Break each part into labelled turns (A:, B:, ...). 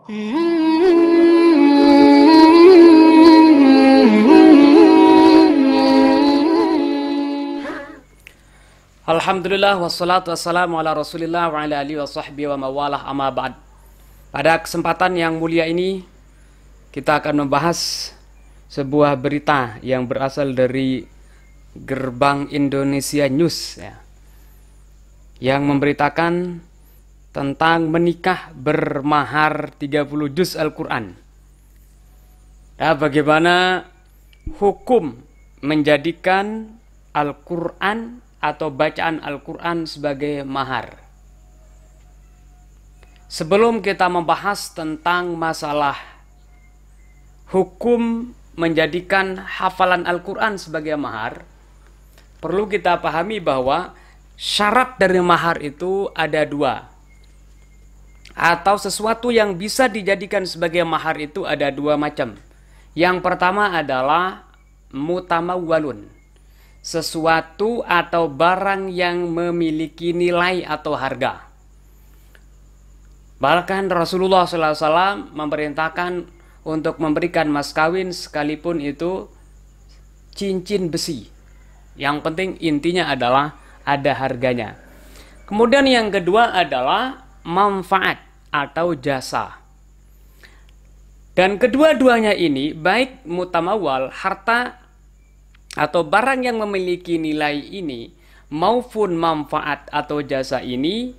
A: Alhamdulillah wassalatu wassalamu ala Rasulillah wa ala alihi wa sahbihi wa mawalah amma ba'd. Pada kesempatan yang mulia ini kita akan membahas sebuah berita yang berasal dari Gerbang Indonesia News ya, yang memberitakan tentang menikah bermahar 30 juz Al-Quran. Ya, bagaimana hukum menjadikan Al-Quran atau bacaan Al-Quran sebagai mahar. Sebelum kita membahas tentang masalah hukum menjadikan hafalan Al-Quran sebagai mahar, perlu kita pahami bahwa syarat dari mahar itu ada dua. Atau sesuatu yang bisa dijadikan sebagai mahar itu ada dua macam. Yang pertama adalah mutamawwalun, sesuatu atau barang yang memiliki nilai atau harga. Bahkan Rasulullah SAW memerintahkan untuk memberikan mas kawin sekalipun itu cincin besi. Yang penting intinya adalah ada harganya. Kemudian yang kedua adalah manfaat atau jasa. Dan kedua-duanya ini, baik mutamawal, harta atau barang yang memiliki nilai ini, maupun manfaat atau jasa ini,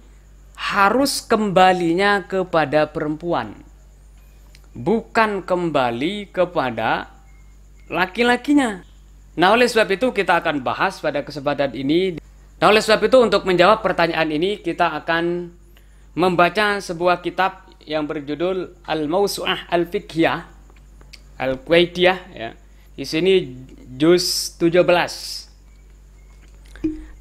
A: harus kembalinya kepada perempuan, bukan kembali kepada laki-lakinya. Nah, oleh sebab itu kita akan bahas pada kesempatan ini. Nah, oleh sebab itu untuk menjawab pertanyaan ini kita akan membaca sebuah kitab yang berjudul Al-Mawsu'ah Al-Fiqhiyah Al-Kuwaitiyah ya. Di sini juz 17.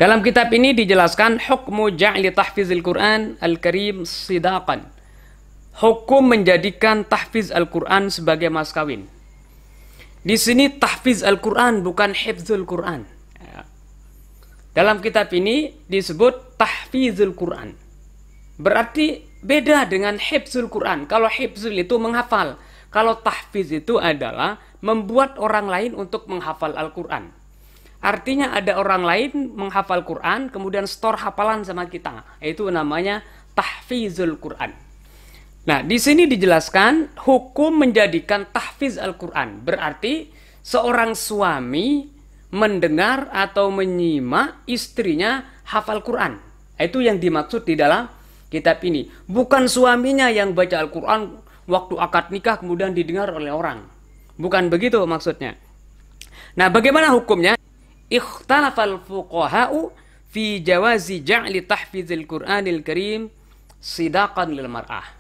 A: Dalam kitab ini dijelaskan hukmu ja'li tahfizil Quran Al-Karim sidaqan. Hukum menjadikan tahfiz Al-Quran sebagai mas kawin. Di sini tahfiz Al-Quran bukan hifzul Quran. Ya. Dalam kitab ini disebut tahfizul Quran. Berarti beda dengan hifzul Quran. Kalau hifzul itu menghafal. Kalau tahfiz itu adalah membuat orang lain untuk menghafal Al-Quran. Artinya ada orang lain menghafal Quran, kemudian store hafalan sama kita. Itu namanya tahfizul Quran. Nah, di sini dijelaskan hukum menjadikan tahfiz Al-Quran. Berarti seorang suami mendengar atau menyimak istrinya hafal Quran. Itu yang dimaksud di dalam kitab ini. Bukan suaminya yang baca Al-Quran waktu akad nikah kemudian didengar oleh orang. Bukan begitu maksudnya. Nah, bagaimana hukumnya? Ikhtalafal fuqaha'u fi jawazi ja'li tahfizil Qur'anil Karim sidaqan lil mar'ah.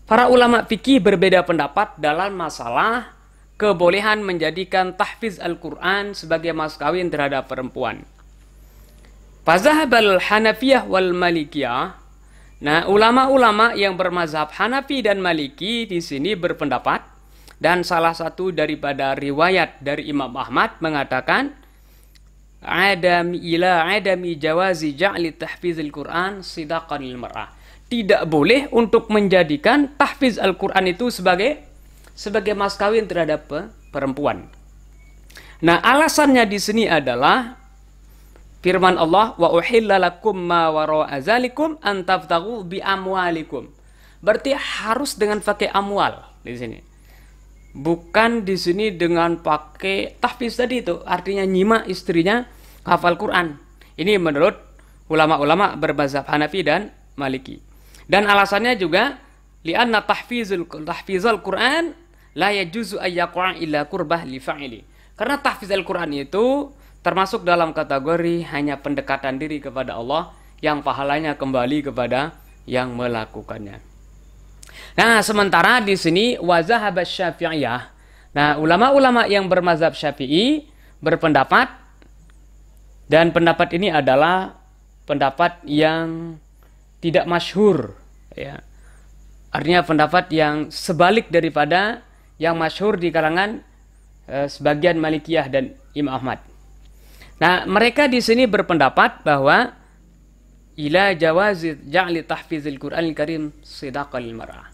A: Para ulama fikih berbeda pendapat dalam masalah kebolehan menjadikan tahfiz Al-Quran sebagai mas kawin terhadap perempuan. Fazahabal Hanafiyah wal Malikiyah. Nah, ulama-ulama yang bermazhab Hanafi dan Maliki di sini berpendapat, dan salah satu daripada riwayat dari Imam Ahmad mengatakan adami jawazi ja'li tahfizil Quran sidaqan lil mar'ah. Tidak boleh untuk menjadikan tahfiz Al-Quran itu sebagai mas kawin terhadap perempuan. Nah, alasannya di sini adalah firman Allah, wa uhilla lakum ma wara'a zalikum an tabtaghu bi amwalikum. Berarti harus dengan pakai amwal di sini. Bukan di sini dengan pakai tahfiz tadi itu, artinya nyimak istrinya hafal Quran. Ini menurut ulama-ulama bermazhab Hanafi dan Maliki. Dan alasannya juga li'anna tahfizul Quran la yajuzu ay yaqa' illa qurbah li fa'ili. Karena tahfiz Al-Quran itu termasuk dalam kategori hanya pendekatan diri kepada Allah yang pahalanya kembali kepada yang melakukannya. Nah, sementara di sini wazahabas Syafi'iyah. Nah, ulama-ulama yang bermazhab Syafi'i berpendapat, dan pendapat ini adalah pendapat yang tidak masyhur ya. Artinya pendapat yang sebalik daripada yang masyhur di kalangan sebagian Malikiyah dan Imam Ahmad. Nah, mereka di sini berpendapat bahwa ila jawazi ja'li tahfizil Qur'anil Karim sidaqal mar'ah.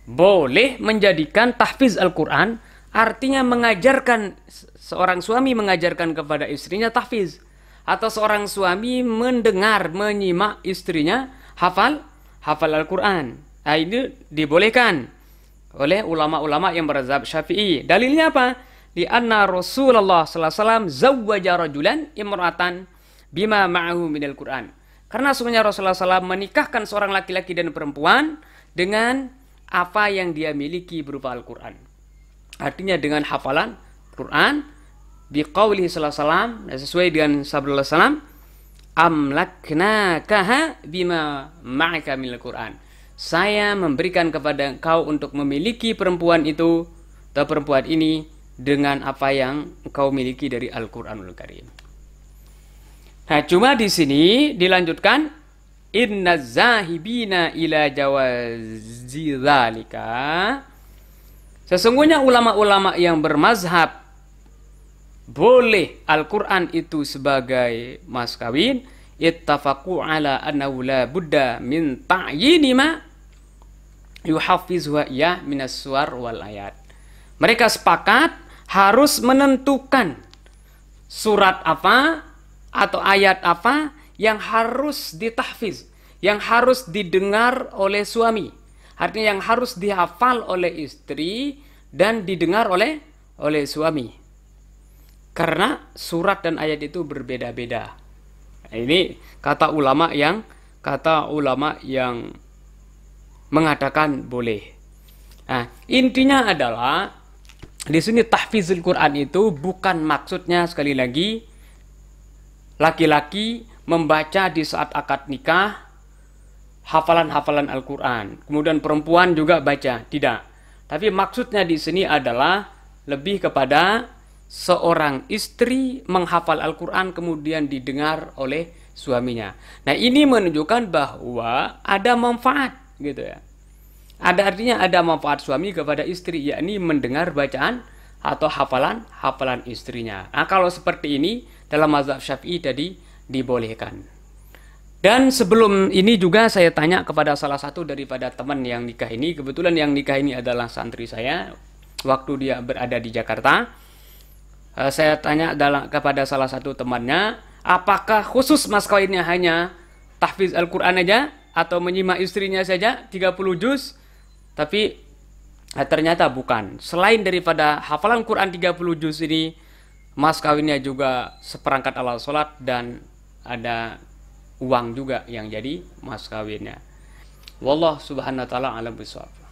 A: boleh menjadikan tahfiz Al-Quran, artinya mengajarkan, seorang suami mengajarkan kepada istrinya tahfiz, atau seorang suami mendengar, menyimak istrinya hafal Al-Quran. Nah, ini dibolehkan oleh ulama-ulama yang berzhab Syafi'i. Dalilnya apa? Di anna Rasulullah sallallahu alaihi wasallam zawwaja rajulan imra'atan bima ma'ahu minal Quran. Karena sebenarnya Rasulullah SAW menikahkan seorang laki-laki dan perempuan dengan apa yang dia miliki berupa Al-Quran. Artinya dengan hafalan Quran, biqaulihi sallallahu alaihi wasallam, sesuai dengan sabda Rasulullah, amlaknakaha bima ma'aka minal Quran. Saya memberikan kepada engkau untuk memiliki perempuan itu atau perempuan ini dengan apa yang engkau miliki dari Al-Qur'anul Karim. Nah, cuma di sini dilanjutkan inna zahibina ila jawazi dzalika. Sesungguhnya ulama-ulama yang bermazhab boleh Al-Qur'an itu sebagai mas kawin, ittafaqu ala annahu la budda min ta'yini ma yuhafizhu ya minas suwar wal ayat. Mereka sepakat harus menentukan surat apa atau ayat apa yang harus ditahfiz, yang harus didengar oleh suami. Artinya yang harus dihafal oleh istri dan didengar oleh suami. Karena surat dan ayat itu berbeda-beda. Nah, ini kata ulama yang mengatakan boleh. Nah, intinya adalah di sini tahfizul Quran itu bukan maksudnya, sekali lagi, laki-laki membaca di saat akad nikah hafalan-hafalan Al-Quran, kemudian perempuan juga baca, tidak. Tapi maksudnya di sini adalah lebih kepada seorang istri menghafal Al-Quran kemudian didengar oleh suaminya. Nah, ini menunjukkan bahwa ada manfaat, gitu ya. Ada artinya ada manfaat suami kepada istri, yakni mendengar bacaan atau hafalan istrinya. Nah, kalau seperti ini dalam mazhab Syafi'i tadi dibolehkan. Dan sebelum ini juga saya tanya kepada salah satu daripada teman yang nikah ini. Kebetulan yang nikah ini adalah santri saya waktu dia berada di Jakarta. Saya tanya kepada salah satu temannya, apakah khusus mas kawinnya hanya tahfiz Al-Quran aja atau menyimak istrinya saja 30 juz? Tapi ternyata bukan. Selain daripada hafalan Quran 30 juz ini, mas kawinnya juga seperangkat alat sholat dan ada uang juga yang jadi mas kawinnya. Wallah subhanahu wa ta'ala alam bisawab.